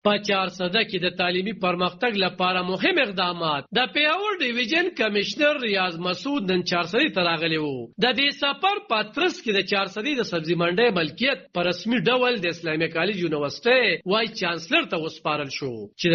په 400 کې د تعلیمي پرمختګ لپاره مهم اقدامات. د پیاوړ ډیویژن کمشنر ریاض مسعود نن 400 ته راغلی وو. د دې سفر پاترس کې د 400 د سبزی منډي ملکیت په رسمي ډول د اسلامي کالج یونیورسيټي وای چانسلر ته وسپارل شو چې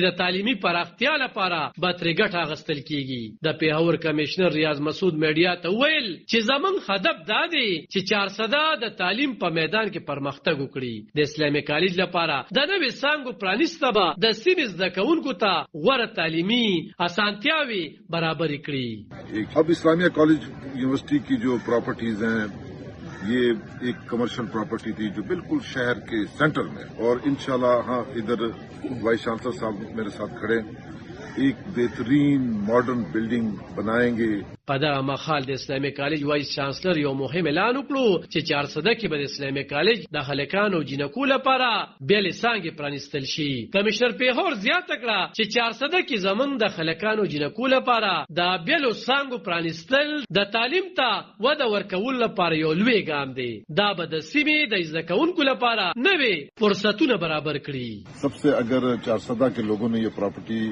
د تعلیمي پراختیا لپاره باترګټ اغستل کیږي. د پیاوړ کمشنر ریاض مسعود میډیا ته ویل چې زمون هدف دا دی چې 400 د تعلیم په میدان کې پرمختګ وکړي. د اسلامي کالج لپاره د نوې څانګو پرانیستبه د سیمې زده کوونکو ته غوره تعلیمي اسانتیاوي برابر کړي. अब Islamia college university की जो प्रॉपर्टीज हैं ये एक कमर्शियल प्रॉपर्टी थी जो बिल्कुल शहर के सेंटर में, और इंशाल्लाह हाँ इधर वाइस चांसलर साहब मेरे साथ खड़े एक बेहतरीन मॉडर्न बिल्डिंग बनाएंगे. په دغه مخال د اسلامي کالج وایس چانسلر یو مهم اعلان وکړو چې 400 کې به د اسلامي کالج د هلکانو او جنکو لپاره بیل څنګه پرانستل شي. کمشنر پیهور زیاته کړه چې 400 کې زمون د هلکانو او جنکو لپاره د بیل څنګه پرانستل د تعلیم ته وده ورکول لپاره یو لوی ګام دی. دا به د سیمې د زده کوونکو لپاره نوې فرصتونه برابر کړي. सबसे अगर 400 के लोगों ने ये प्रॉपर्टी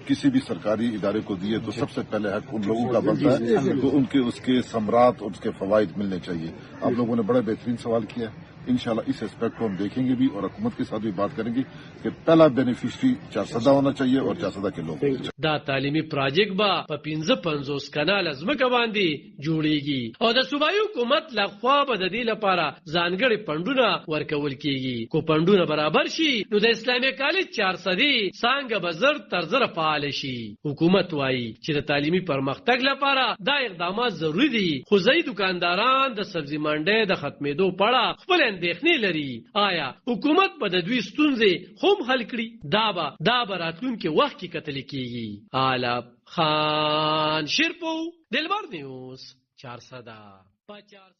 किसी भी सरकारी इदारे को दिए तो सबसे पहले हक उन लोगों का बनता है, तो उनके उसके समरात उसके फवाइद मिलने चाहिए. आप लोगों ने बड़ा बेहतरीन सवाल किया है. इंशाल्लाह इस एस्पेक्ट को हम देखेंगे भी और हुकूमत के साथ भी बात करेंगे कि पहला बेनिफिशरी 400 होना चाहिए और 400 के लोग. دا تعلیمي پروژیکټ به په 55 کانال ځمکه باندې جوړیږي او د صوبایي حکومت لخوا به د دې لپاره ځانګړي فندونه ورکول کیږي. کو فندونه برابر شي نو د اسلامي کالج 400 څنګه به زر تر زر فعال شي. حکومت وایي چې د تعلیمي پرمختګ لپاره دا اقدامات ضروری دي، خو ځای دکانداران د سبزی منډي د ختمېدو په اړه خپل اندېښنې لري. آیا حکومت به د دوی ستونزې هم حل کړي؟ دا به راتلونکي وخت کې کتل کیږي. عالم خان شیرپو دلبر نیوز 400